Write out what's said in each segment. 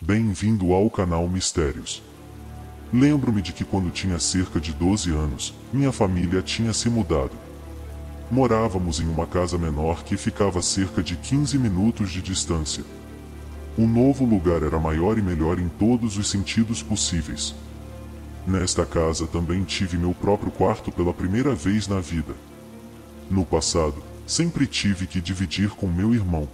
Bem-vindo ao canal Mistérios. Lembro-me de que quando tinha cerca de 12 anos, minha família tinha se mudado. Morávamos em uma casa menor que ficava a cerca de 15 minutos de distância. O novo lugar era maior e melhor em todos os sentidos possíveis. Nesta casa também tive meu próprio quarto pela primeira vez na vida. No passado, sempre tive que dividir com meu irmão.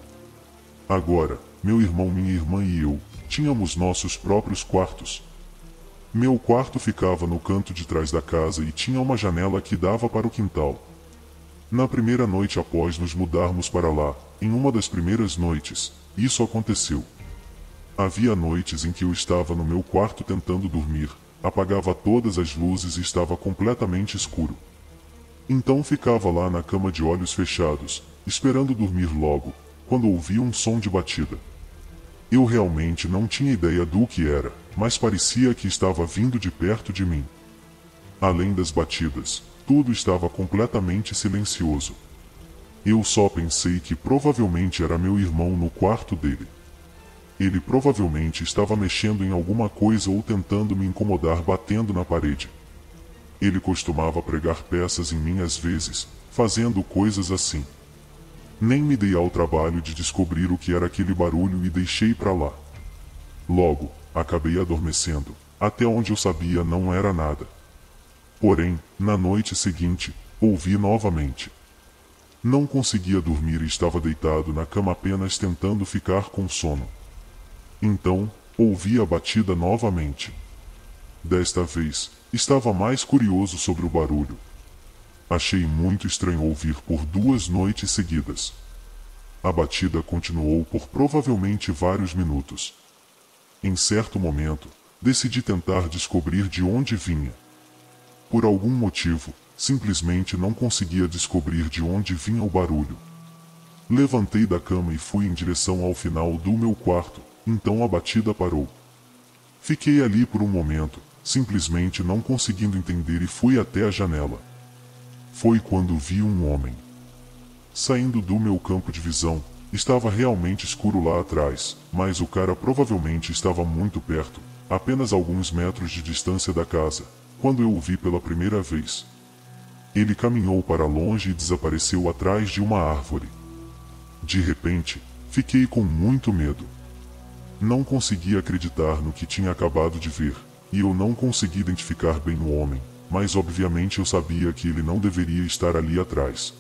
Agora, meu irmão, minha irmã e eu tínhamos nossos próprios quartos. Meu quarto ficava no canto de trás da casa e tinha uma janela que dava para o quintal. Na primeira noite após nos mudarmos para lá, em uma das primeiras noites, isso aconteceu. Havia noites em que eu estava no meu quarto tentando dormir, apagava todas as luzes e estava completamente escuro. Então ficava lá na cama de olhos fechados, esperando dormir logo, quando ouvi um som de batida. Eu realmente não tinha ideia do que era, mas parecia que estava vindo de perto de mim. Além das batidas, tudo estava completamente silencioso. Eu só pensei que provavelmente era meu irmão no quarto dele. Ele provavelmente estava mexendo em alguma coisa ou tentando me incomodar batendo na parede. Ele costumava pregar peças em mim às vezes, fazendo coisas assim. Nem me dei ao trabalho de descobrir o que era aquele barulho e deixei pra lá. Logo, acabei adormecendo, até onde eu sabia não era nada. Porém, na noite seguinte, ouvi novamente. Não conseguia dormir e estava deitado na cama apenas tentando ficar com sono. Então, ouvi a batida novamente. Desta vez, estava mais curioso sobre o barulho. Achei muito estranho ouvir por 2 noites seguidas. A batida continuou por provavelmente vários minutos. Em certo momento, decidi tentar descobrir de onde vinha. Por algum motivo, simplesmente não conseguia descobrir de onde vinha o barulho. Levantei da cama e fui em direção ao final do meu quarto, então a batida parou. Fiquei ali por um momento, simplesmente não conseguindo entender e fui até a janela. Foi quando vi um homem. Saindo do meu campo de visão, estava realmente escuro lá atrás, mas o cara provavelmente estava muito perto, apenas alguns metros de distância da casa, quando eu o vi pela primeira vez. Ele caminhou para longe e desapareceu atrás de uma árvore. De repente, fiquei com muito medo. Não conseguia acreditar no que tinha acabado de ver, e eu não consegui identificar bem o homem, mas obviamente eu sabia que ele não deveria estar ali atrás.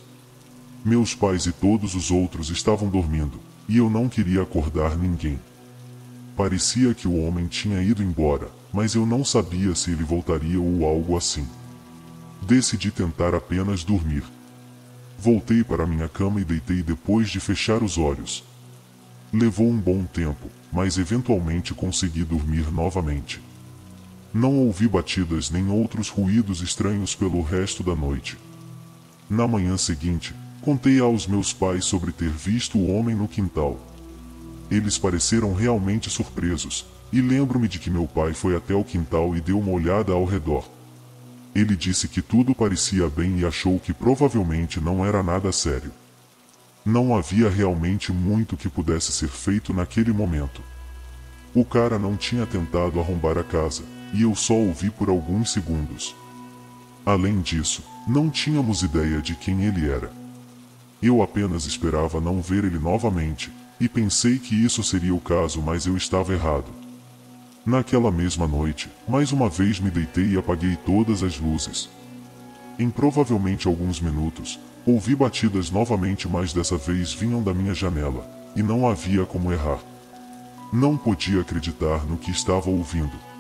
Meus pais e todos os outros estavam dormindo, e eu não queria acordar ninguém. Parecia que o homem tinha ido embora, mas eu não sabia se ele voltaria ou algo assim. Decidi tentar apenas dormir. Voltei para minha cama e deitei depois de fechar os olhos. Levou um bom tempo, mas eventualmente consegui dormir novamente. Não ouvi batidas nem outros ruídos estranhos pelo resto da noite. Na manhã seguinte, contei aos meus pais sobre ter visto o homem no quintal. Eles pareceram realmente surpresos, e lembro-me de que meu pai foi até o quintal e deu uma olhada ao redor. Ele disse que tudo parecia bem e achou que provavelmente não era nada sério. Não havia realmente muito que pudesse ser feito naquele momento. O cara não tinha tentado arrombar a casa, e eu só o vi por alguns segundos. Além disso, não tínhamos ideia de quem ele era. Eu apenas esperava não ver ele novamente, e pensei que isso seria o caso, mas eu estava errado. Naquela mesma noite, mais uma vez me deitei e apaguei todas as luzes. Em provavelmente alguns minutos, ouvi batidas novamente, mas dessa vez vinham da minha janela, e não havia como errar. Não podia acreditar no que estava ouvindo.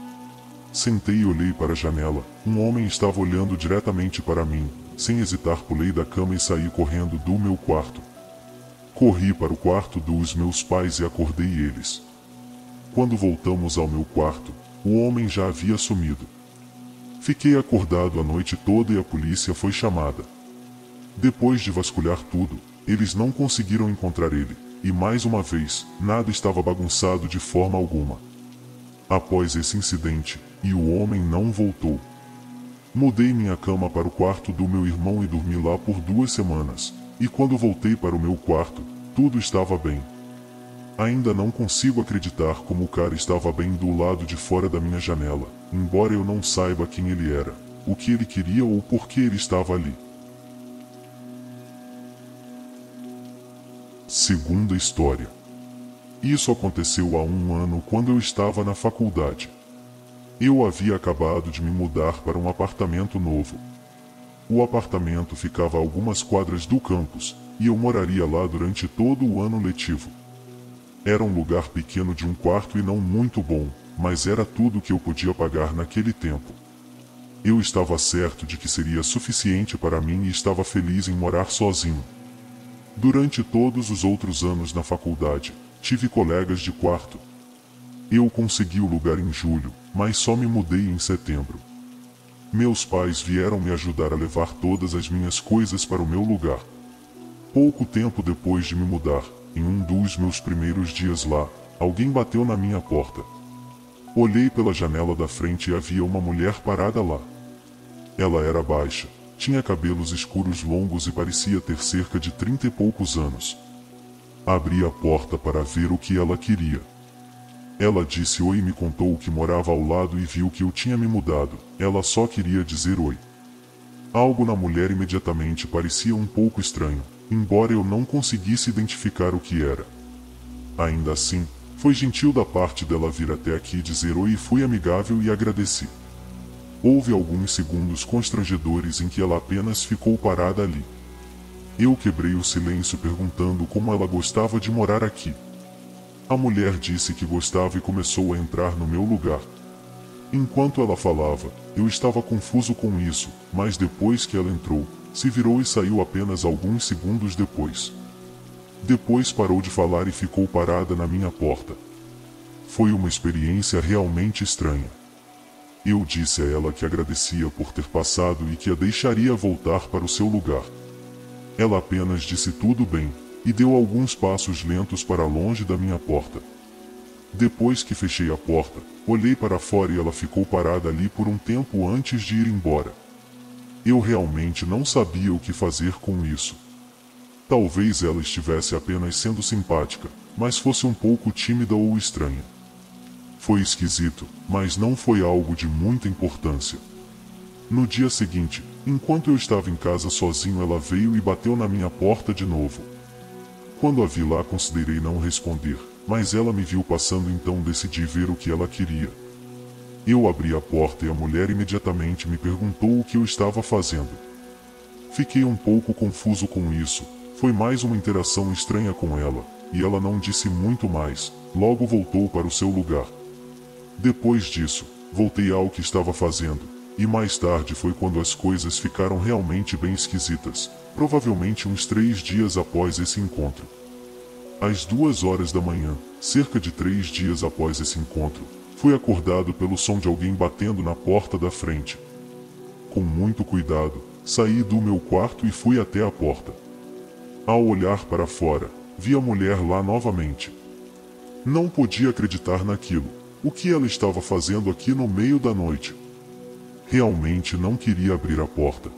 Sentei e olhei para a janela. Um homem estava olhando diretamente para mim. Sem hesitar, pulei da cama e saí correndo do meu quarto. Corri para o quarto dos meus pais e acordei eles. Quando voltamos ao meu quarto, o homem já havia sumido. Fiquei acordado a noite toda e a polícia foi chamada. Depois de vasculhar tudo, eles não conseguiram encontrar ele, e mais uma vez, nada estava bagunçado de forma alguma. Após esse incidente, e o homem não voltou. Mudei minha cama para o quarto do meu irmão e dormi lá por 2 semanas, e quando voltei para o meu quarto, tudo estava bem. Ainda não consigo acreditar como o cara estava bem do lado de fora da minha janela, embora eu não saiba quem ele era, o que ele queria ou por que ele estava ali. Segunda história. Isso aconteceu há um ano quando eu estava na faculdade. Eu havia acabado de me mudar para um apartamento novo. O apartamento ficava a algumas quadras do campus, e eu moraria lá durante todo o ano letivo. Era um lugar pequeno de um quarto e não muito bom, mas era tudo que eu podia pagar naquele tempo. Eu estava certo de que seria suficiente para mim e estava feliz em morar sozinho. Durante todos os outros anos na faculdade, tive colegas de quarto. Eu consegui o lugar em julho, mas só me mudei em setembro. Meus pais vieram me ajudar a levar todas as minhas coisas para o meu lugar. Pouco tempo depois de me mudar, em um dos meus primeiros dias lá, alguém bateu na minha porta. Olhei pela janela da frente e havia uma mulher parada lá. Ela era baixa, tinha cabelos escuros longos e parecia ter cerca de 30 e poucos anos. Abri a porta para ver o que ela queria. Ela disse oi e me contou que morava ao lado e viu que eu tinha me mudado. Ela só queria dizer oi. Algo na mulher imediatamente parecia um pouco estranho, embora eu não conseguisse identificar o que era. Ainda assim, foi gentil da parte dela vir até aqui dizer oi e fui amigável e agradeci. Houve alguns segundos constrangedores em que ela apenas ficou parada ali. Eu quebrei o silêncio perguntando como ela gostava de morar aqui. A mulher disse que gostava e começou a entrar no meu lugar. Enquanto ela falava, eu estava confuso com isso, mas depois que ela entrou, se virou e saiu apenas alguns segundos depois. Depois parou de falar e ficou parada na minha porta. Foi uma experiência realmente estranha. Eu disse a ela que agradecia por ter passado e que a deixaria voltar para o seu lugar. Ela apenas disse tudo bem, e deu alguns passos lentos para longe da minha porta. Depois que fechei a porta, olhei para fora e ela ficou parada ali por um tempo antes de ir embora. Eu realmente não sabia o que fazer com isso. Talvez ela estivesse apenas sendo simpática, mas fosse um pouco tímida ou estranha. Foi esquisito, mas não foi algo de muita importância. No dia seguinte, enquanto eu estava em casa sozinho, ela veio e bateu na minha porta de novo. Quando a vi lá, considerei não responder, mas ela me viu passando, então decidi ver o que ela queria. Eu abri a porta e a mulher imediatamente me perguntou o que eu estava fazendo. Fiquei um pouco confuso com isso, foi mais uma interação estranha com ela, e ela não disse muito mais, logo voltou para o seu lugar. Depois disso, voltei ao que estava fazendo, e mais tarde foi quando as coisas ficaram realmente bem esquisitas, provavelmente uns 3 dias após esse encontro. Às 2 horas da manhã, cerca de 3 dias após esse encontro, fui acordado pelo som de alguém batendo na porta da frente. Com muito cuidado, saí do meu quarto e fui até a porta. Ao olhar para fora, vi a mulher lá novamente. Não podia acreditar naquilo. O que ela estava fazendo aqui no meio da noite? Realmente não queria abrir a porta.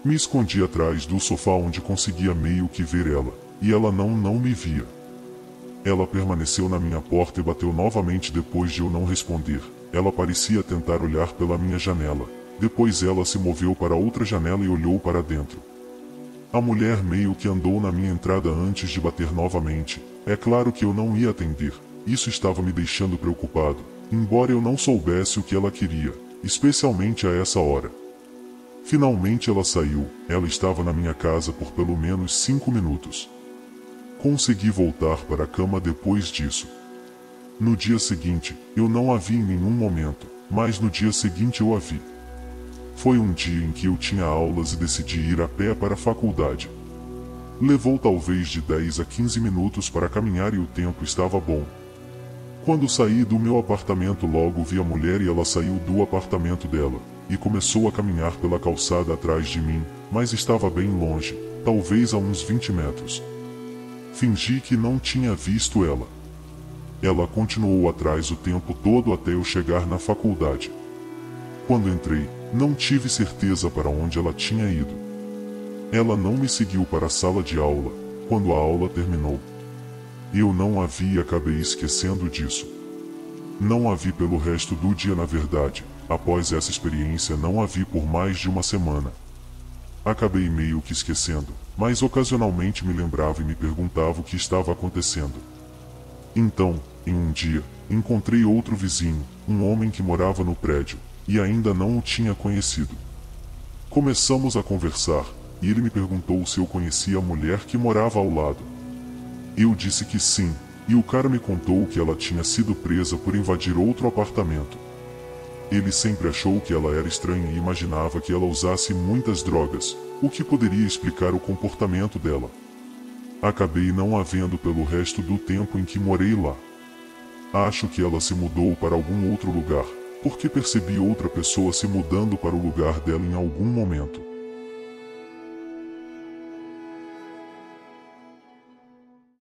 Me escondi atrás do sofá onde conseguia meio que ver ela, e ela não me via. Ela permaneceu na minha porta e bateu novamente depois de eu não responder. Ela parecia tentar olhar pela minha janela. Depois ela se moveu para outra janela e olhou para dentro. A mulher meio que andou na minha entrada antes de bater novamente. É claro que eu não ia atender. Isso estava me deixando preocupado, embora eu não soubesse o que ela queria, especialmente a essa hora. Finalmente ela saiu. Ela estava na minha casa por pelo menos 5 minutos. Consegui voltar para a cama depois disso. No dia seguinte, eu não a vi em nenhum momento, mas no dia seguinte eu a vi. Foi um dia em que eu tinha aulas e decidi ir a pé para a faculdade. Levou talvez de 10 a 15 minutos para caminhar e o tempo estava bom. Quando saí do meu apartamento, logo vi a mulher e ela saiu do apartamento dela, e começou a caminhar pela calçada atrás de mim, mas estava bem longe, talvez a uns 20 metros. Fingi que não tinha visto ela. Ela continuou atrás o tempo todo até eu chegar na faculdade. Quando entrei, não tive certeza para onde ela tinha ido. Ela não me seguiu para a sala de aula, quando a aula terminou. Eu não a vi e acabei esquecendo disso. Não a vi pelo resto do dia, na verdade. Após essa experiência não a vi por mais de uma semana. Acabei meio que esquecendo, mas ocasionalmente me lembrava e me perguntava o que estava acontecendo. Então, em um dia, encontrei outro vizinho, um homem que morava no prédio, e ainda não o tinha conhecido. Começamos a conversar, e ele me perguntou se eu conhecia a mulher que morava ao lado. Eu disse que sim, e o cara me contou que ela tinha sido presa por invadir outro apartamento. Ele sempre achou que ela era estranha e imaginava que ela usasse muitas drogas, o que poderia explicar o comportamento dela. Acabei não a vendo pelo resto do tempo em que morei lá. Acho que ela se mudou para algum outro lugar, porque percebi outra pessoa se mudando para o lugar dela em algum momento.